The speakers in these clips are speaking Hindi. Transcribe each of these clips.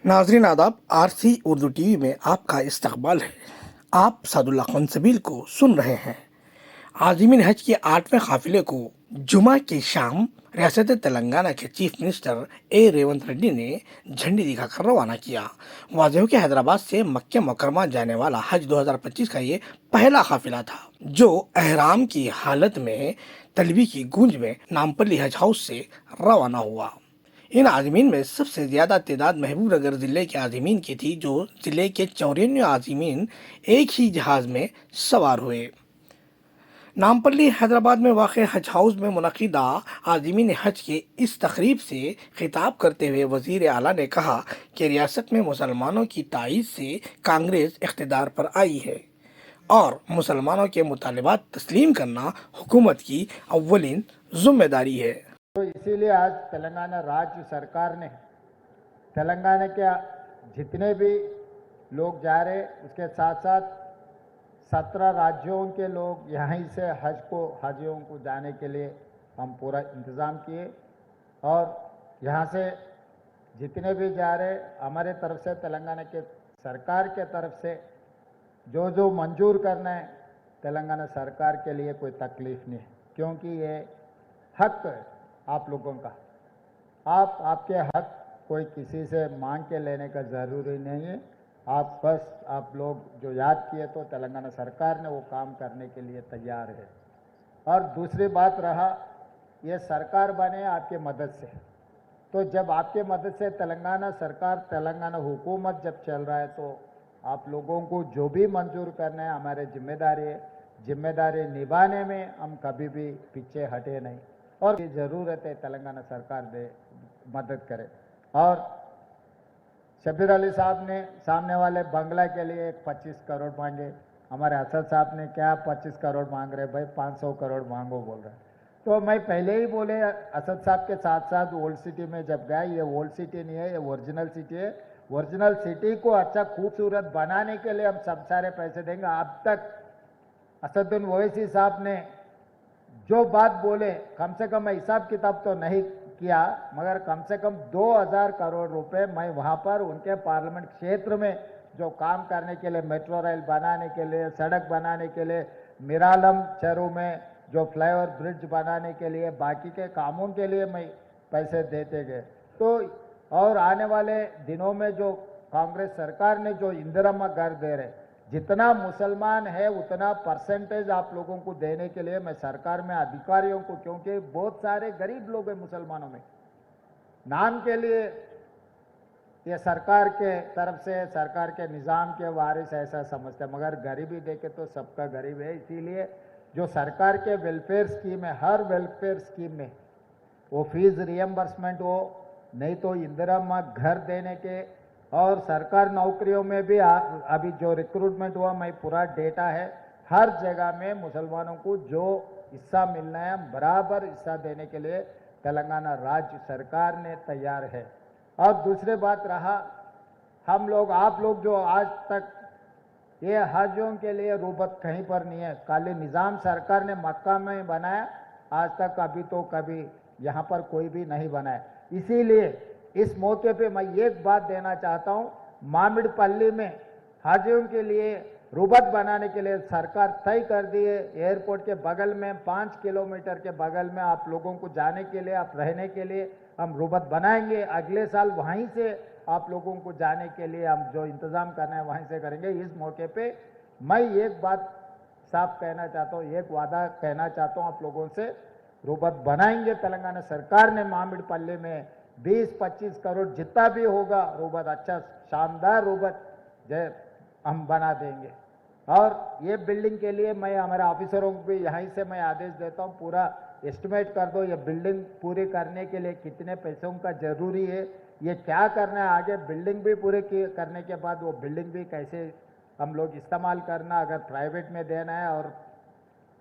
नाजरीन आदाब, आरसी उर्दू टीवी में आपका इस्तकबाल है। आप सादुल्ला खनसबील को सुन रहे हैं। आज़मीन हज के 8वें काफिले को जुमा की शाम रियासत तेलंगाना के चीफ मिनिस्टर ए रेवंत रेड्डी ने झंडी दिखाकर रवाना किया। वाज़ेह हो कि हैदराबाद से मक्का मुकरमा जाने वाला हज 2025 का ये पहला काफिला था, जो एहराम की हालत में तलबी की गूंज में नामपल्ली हज हाउस से रवाना हुआ। इन आज़मीन में सबसे ज़्यादा तादाद महबूबनगर ज़िले के आज़मीन की थी, जो ज़िले के 94 आज़मीन एक ही जहाज़ में सवार हुए। नामपल्ली हैदराबाद में वाक़ हज हाउस में मुनक़िदा आज़मीन हज के इस तकरीब से खिताब करते हुए वज़ीर आला ने कहा कि रियासत में मुसलमानों की तायीद से कांग्रेस इक़्तिदार पर आई है और मुसलमानों के मुतालिबात तस्लीम करना हुकूमत की अव्वलीन ज़िम्मेदारी है। तो इसीलिए आज तेलंगाना राज्य सरकार ने तेलंगाना के जितने भी लोग जा रहे उसके साथ साथ 17 राज्यों के लोग यहीं से हाजियों को जाने के लिए हम पूरा इंतज़ाम किए और यहाँ से जितने भी जा रहे हमारे तरफ से तेलंगाना के सरकार के तरफ से जो जो मंजूर करना है तेलंगाना सरकार के लिए कोई तकलीफ नहीं है, क्योंकि ये हक है आप लोगों का। आपके हक कोई किसी से मांग के लेने का ज़रूरी नहीं है। आप लोग जो याद किए तो तेलंगाना सरकार ने वो काम करने के लिए तैयार है। और दूसरी बात रहा, ये सरकार बने आपके मदद से, तो जब आपके मदद से तेलंगाना सरकार तेलंगाना हुकूमत जब चल रहा है तो आप लोगों को जो भी मंजूर करना है हमारे जिम्मेदारी है। जिम्मेदारी निभाने में हम कभी भी पीछे हटे नहीं और ज़रूरत है तेलंगाना सरकार दे मदद करे। और शब्बीर अली साहब ने सामने वाले बंगला के लिए 25 करोड़ मांगे, हमारे असद साहब ने क्या 25 करोड़ मांग रहे भाई, 500 करोड़ मांगो बोल रहे। तो मैं पहले ही बोले असद साहब के साथ साथ ओल्ड सिटी में जब गए, ये ओल्ड सिटी नहीं है, ये ओरिजिनल सिटी है। ओरिजिनल सिटी को अच्छा खूबसूरत बनाने के लिए हम सब सारे पैसे देंगे। अब तक असदुद्दीन ओवैसी साहब ने जो बात बोले कम से कम हिसाब किताब तो नहीं किया, मगर कम से कम 2000 करोड़ रुपए मैं वहां पर उनके पार्लियामेंट क्षेत्र में जो काम करने के लिए, मेट्रो रेल बनाने के लिए, सड़क बनाने के लिए, मिरालम चरू में जो फ्लाईओवर ब्रिज बनाने के लिए, बाकी के कामों के लिए मैं पैसे देते गए। तो और आने वाले दिनों में जो कांग्रेस सरकार ने जो इंदिरा घर दे रहे, जितना मुसलमान है उतना परसेंटेज आप लोगों को देने के लिए मैं सरकार में अधिकारियों को, क्योंकि बहुत सारे गरीब लोग हैं मुसलमानों में, नाम के लिए ये सरकार के तरफ से सरकार के निज़ाम के वारिस ऐसा समझते हैं, मगर गरीबी देखे तो सबका गरीब है। इसीलिए जो सरकार के वेलफेयर स्कीम है, हर वेलफेयर स्कीम में वो फीस रियम्बर्समेंट हो, नहीं तो इंदिरा घर देने के, और सरकार नौकरियों में भी अभी जो रिक्रूटमेंट हुआ मैं पूरा डेटा है, हर जगह में मुसलमानों को जो हिस्सा मिलना है बराबर हिस्सा देने के लिए तेलंगाना राज्य सरकार ने तैयार है। और दूसरी बात रहा, हम लोग आप लोग जो आज तक ये हाजियों के लिए रूबत कहीं पर नहीं है, खाली निज़ाम सरकार ने मक्का में बनाया, आज तक अभी तो कभी यहाँ पर कोई भी नहीं बनाया। इसीलिए इस मौके पे मैं एक बात देना चाहता हूँ, मामिड़पल्ली में हाजियों के लिए रूबत बनाने के लिए सरकार तय कर दी है। एयरपोर्ट के बगल में 5 किलोमीटर के बगल में आप लोगों को जाने के लिए, आप रहने के लिए हम रूबत बनाएंगे। अगले साल वहीं से आप लोगों को जाने के लिए हम जो इंतज़ाम करना है वहीं से करेंगे। इस मौके पे मैं एक बात साफ कहना चाहता हूँ, एक वादा कहना चाहता हूँ आप लोगों से, रूबत बनाएंगे। तेलंगाना सरकार ने मामिड़पल्ली में 20-25 करोड़ जितना भी होगा रूबत, अच्छा शानदार रूबत जय हम बना देंगे। और ये बिल्डिंग के लिए मैं हमारे ऑफिसरों को भी यहीं से मैं आदेश देता हूँ, पूरा एस्टिमेट कर दो, ये बिल्डिंग पूरी करने के लिए कितने पैसों का जरूरी है, ये क्या करना है आगे, बिल्डिंग भी पूरे करने के बाद वो बिल्डिंग भी कैसे हम लोग इस्तेमाल करना, अगर प्राइवेट में देना है और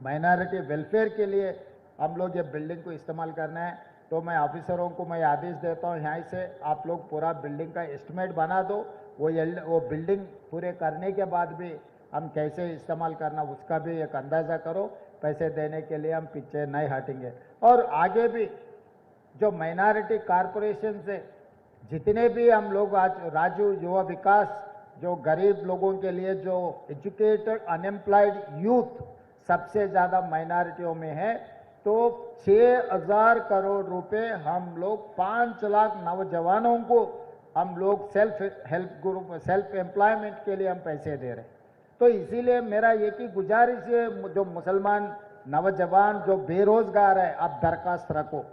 माइनॉरिटी वेलफेयर के लिए हम लोग ये बिल्डिंग को इस्तेमाल करना है, तो मैं ऑफिसरों को मैं आदेश देता हूँ यहाँ से आप लोग पूरा बिल्डिंग का एस्टिमेट बना दो। वो बिल्डिंग पूरे करने के बाद भी हम कैसे इस्तेमाल करना उसका भी एक अंदाज़ा करो। पैसे देने के लिए हम पीछे नहीं हटेंगे। और आगे भी जो माइनॉरिटी कॉरपोरेशन से जितने भी हम लोग आज राजू युवा विकास जो गरीब लोगों के लिए जो एजुकेटेड अनएम्प्लॉयड यूथ सबसे ज़्यादा माइनॉरिटियों में है, तो 6,000 करोड़ रुपए हम लोग 5 लाख नौजवानों को हम लोग self help group self employment के लिए हम पैसे दे रहे हैं। तो इसीलिए मेरा एक ही गुजारिश है, जो मुसलमान नौजवान जो बेरोजगार है, आप दरखास्त रखो।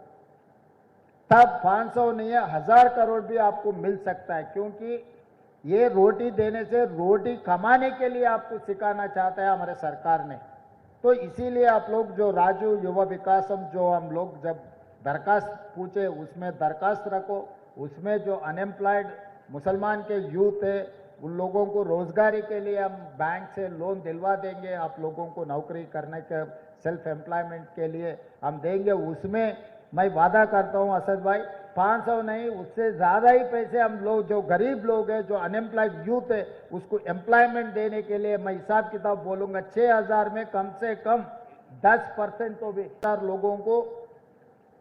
तब 500 नहीं है, 1000 करोड़ भी आपको मिल सकता है, क्योंकि ये रोटी देने से रोटी कमाने के लिए आपको सिखाना चाहता है हमारे सरकार ने। तो इसीलिए आप लोग जो राजू युवा विकासम जो हम लोग जब दरखास्त पूछे उसमें दरखास्त रखो, उसमें जो अनएम्प्लॉयड मुसलमान के यूथ है उन लोगों को रोजगारी के लिए हम बैंक से लोन दिलवा देंगे, आप लोगों को नौकरी करने के सेल्फ एम्प्लॉयमेंट के लिए हम देंगे। उसमें मैं वादा करता हूं असद भाई, 500 नहीं उससे ज़्यादा ही पैसे हम लोग जो गरीब लोग हैं, जो अनएम्प्लॉयड यूथ है, उसको एम्प्लॉयमेंट देने के लिए मैं हिसाब किताब बोलूँगा 6,000 में कम से कम 10% तो भी लोगों को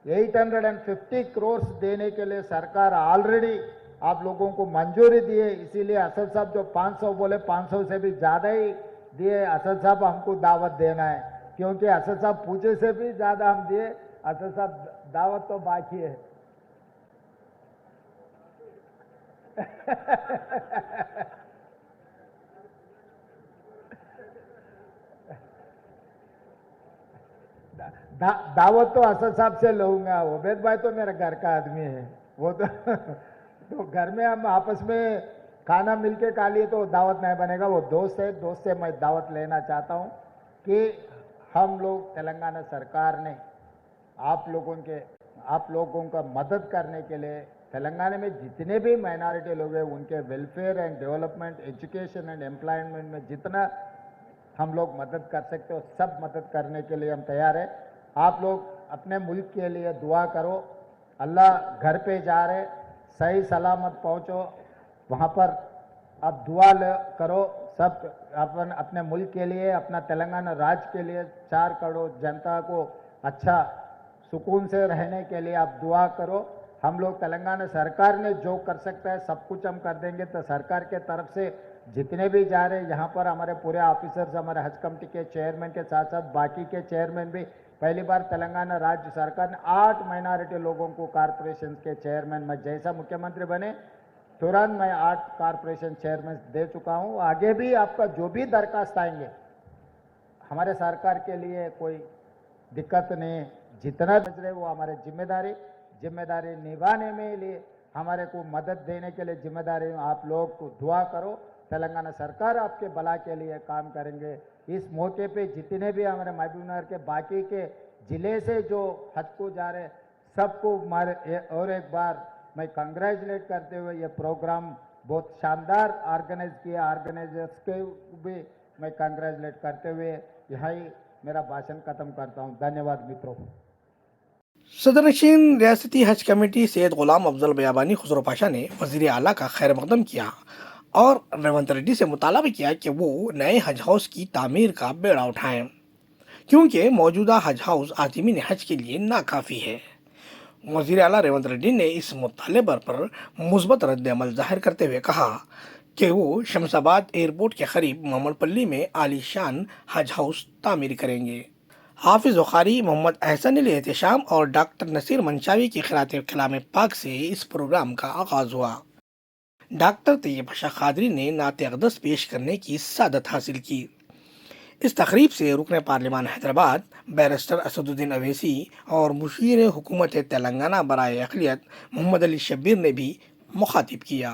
850 करोड़ देने के लिए सरकार ऑलरेडी आप लोगों को मंजूरी दी है। इसीलिए असद साहब जो 500 बोले 500 से भी ज़्यादा ही दिए। असद साहब हमको दावत देना है, क्योंकि असद साहब पूछे से भी ज़्यादा हम दिए। असद साहब दावत तो बाकी है। दावत तो असद साहब से लूंगा। उबैद भाई तो मेरा घर का आदमी है, वो तो घर में हम आपस में खाना मिलके खा लिए तो दावत नहीं बनेगा। वो दोस्त है, दोस्त से मैं दावत लेना चाहता हूं कि हम लोग तेलंगाना सरकार ने आप लोगों का मदद करने के लिए तेलंगाना में जितने भी माइनॉरिटी लोग हैं उनके welfare and development, education and employment में जितना हम लोग मदद कर सकते हो सब मदद करने के लिए हम तैयार है। आप लोग अपने मुल्क के लिए दुआ करो। अल्लाह घर पे जा रहे, सही सलामत पहुंचो वहाँ पर। आप दुआ करो सब अपन अपने मुल्क के लिए, अपना तेलंगाना राज्य के लिए, 4 करोड़ जनता को अच्छा सुकून से रहने के लिए आप दुआ करो। हम लोग तेलंगाना सरकार ने जो कर सकता है सब कुछ हम कर देंगे। तो सरकार के तरफ से जितने भी जा रहे हैं यहाँ पर हमारे पूरे ऑफिसर्स, हमारे हज कमेटी के चेयरमैन के साथ साथ बाकी के चेयरमैन भी, पहली बार तेलंगाना राज्य सरकार ने 8 माइनॉरिटी लोगों को कॉरपोरेशन के चेयरमैन, मैं जैसा मुख्यमंत्री बने तुरंत मैं 8 कॉरपोरेशन चेयरमैन दे चुका हूँ। आगे भी आपका जो भी दरखास्त आएंगे हमारे सरकार के लिए कोई दिक्कत नहीं, जितना बच रहे वो हमारे जिम्मेदारी निभाने में लिए हमारे को मदद देने के लिए जिम्मेदारी। आप लोग को दुआ करो, तेलंगाना सरकार आपके भला के लिए काम करेंगे। इस मौके पे जितने भी हमारे महबूबनगर के बाकी के जिले से जो हज को जा रहे सबको और एक बार मैं कंग्रेचुलेट करते हुए ये प्रोग्राम बहुत शानदार ऑर्गेनाइज किया, ऑर्गेनाइजर्स के भी मैं कंग्रेचुलेट करते हुए यहाँ ही मेरा भाषण खत्म करता हूँ। धन्यवाद मित्रों। सदर नशीन रियासती हज कमेटी सैयद गुलाम अफजल बयाबानी खुसरो पाशा ने वजीर आला का खैर मकदम किया और रेवंत रेड्डी से मुतालबा किया कि वो नए हज हाउस की तामीर का बेड़ा उठाएं, क्योंकि मौजूदा हज हाउस आज़मीन हज के लिए नाकाफ़ी है। वजीर आला रेवंत रेड्डी ने इस मुतालबे पर मुस्बत रद्द अमल जाहिर करते हुए कहा कि वो शमशाबाद एयरपोर्ट के करीब मोहम्मदपल्ली में आलीशान हज हाउस तामीर करेंगे। हाफिज बुखारी, मोहम्मद अहसन अली एहतशाम और डॉक्टर नसीर मंशावी की खिरात कलाम पाक से इस प्रोग्राम का आगाज हुआ। डॉक्टर तैयब शाह कादरी ने नात अक़दस पेश करने की सादत हासिल की। इस तकरीब से रुकन पार्लिमान हैदराबाद बैरिस्टर असदुद्दीन अवैसी और मुशीर हुकूमत तेलंगाना बराए अक़लियत मोहम्मद अली शब्बीर ने भी मुखातिब किया।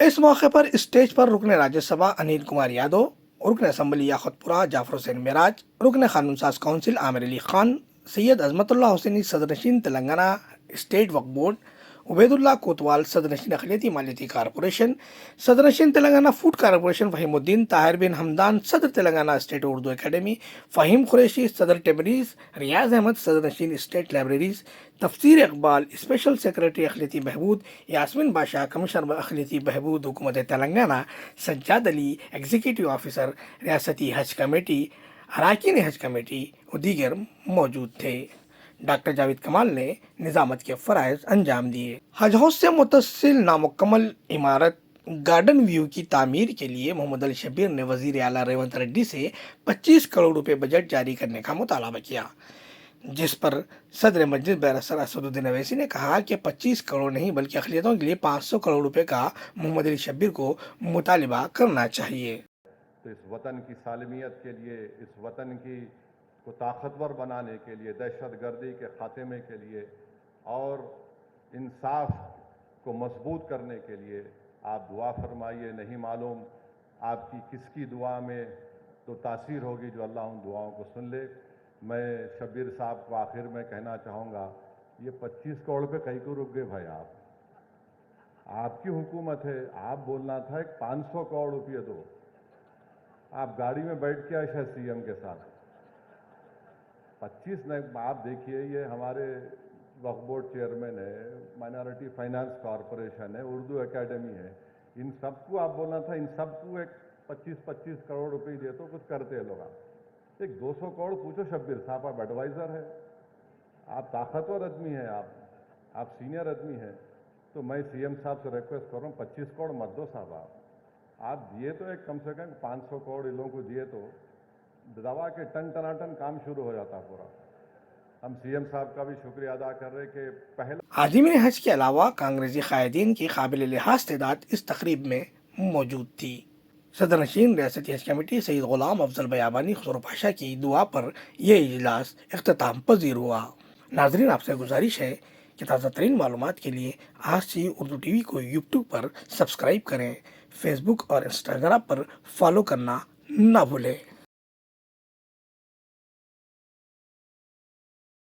इस मौके पर स्टेज पर रुकने राज्यसभा अनिल कुमार यादव, रुकन असम्बली याखतपुरा जाफर हुसैन मेराज, रुकन कानून साज काउंसिल आमिर अली खान, सैयद अजमतुल्लाह हुसैनी सदरनशीन तेलंगाना स्टेट वक्फ बोर्ड, उबैदुल्लाह कोतवाल सदरनशीन अखिलती मालियती कारपोरेशन, सदरनशीन तेलंगाना फूड कारपोरेशन फहीमुद्दीन, ताहिर बिन हमदान सदर तेलंगाना स्टेट उर्दू एकेडमी, फ़हीम कुरैशी सदर टेबरीज, रियाज अहमद सदरनशीन state libraries, Tafseer Iqbal special secretary अखिलती बहबूद, यास्मीन बादशाह कमिश्नर अखिलती बहबूद हुकूमत तेलंगाना, सज्जाद अली एग्जीक्यूटिव ऑफिसर रियासती हज कमेटी, अरकान हज कमेटी और दीगर मौजूद थे। डॉक्टर जावेद कमाल ने निजामत के फ़राइज़ अंजाम दिए। हज हाउस से मुतसिल नामुकम्मल इमारत गार्डन व्यू की तामीर के लिए मोहम्मद अली शब्बीर ने वज़ीर आला रेवंत रेड्डी से 25 करोड़ रुपए बजट जारी करने का मुतालबा किया, जिस पर सदर मजलिस बैरिस्टर असदुद्दीन अवैसी ने कहा कि 25 करोड़ नहीं बल्कि अक़लियतों के लिए 500 करोड़ रुपए का मोहम्मद अली शब्बीर को मुतालबा करना चाहिए। तो इस वतन की सालमियत के लिए, इस वतन की को ताकतवर बनाने के लिए, दहशतगर्दी के खात्मे के लिए और इंसाफ को मजबूत करने के लिए आप दुआ फरमाइए। नहीं मालूम आपकी किसकी दुआ में तो तासीर होगी जो अल्लाह उन दुआओं को सुन ले। मैं शब्बीर साहब को आखिर में कहना चाहूँगा, ये 25 करोड़ पे कहीं को रुक गए भाई आप? आपकी हुकूमत है, आप बोलना था एक 500 करोड़ रुपये दो। आप गाड़ी में बैठ के आए शायद सीएम के साथ। 25 नहीं, आप देखिए ये हमारे वक्फ बोर्ड चेयरमैन है, माइनॉरिटी फाइनेंस कॉरपोरेशन है, उर्दू एकेडमी है, इन सबको आप बोलना था, इन सबको एक 25-25 करोड़ रुपए दे तो कुछ करते लोग। आप एक 200 करोड़ पूछो शब्बीर साहब, आप एडवाइजर है, आप ताकतवर आदमी हैं, आप सीनियर आदमी हैं, तो मैं सीएम साहब से रिक्वेस्ट कर रहा हूँ 25 करोड़ मत दो साहब। आप दिए तो एक कम से कम 500 करोड़ इन लोगों को दिए तो दवा के टन टनाटन काम शुरू हो जाता पूरा। हम सीएम साहब का भी शुक्रिया अदा कर रहे कि पहले आज़मीन हज के अलावा कांग्रेसी कायदीन की काबिल लिहाज तादाद इस तकरीब में मौजूद थी। सदर नशीन रियासती हज कमेटी सईद गुलाम अफजल बयाबानी खुसरो पाशा की दुआ पर यह इजलास इख्तिताम पजीर हुआ। नाजरीन, आपसे गुजारिश है कि ताज़ा तरीन मालूमात के लिए आज सी उर्दू टीवी को यूट्यूब पर सब्सक्राइब करें, फेसबुक और इंस्टाग्राम पर फॉलो करना ना भूलें।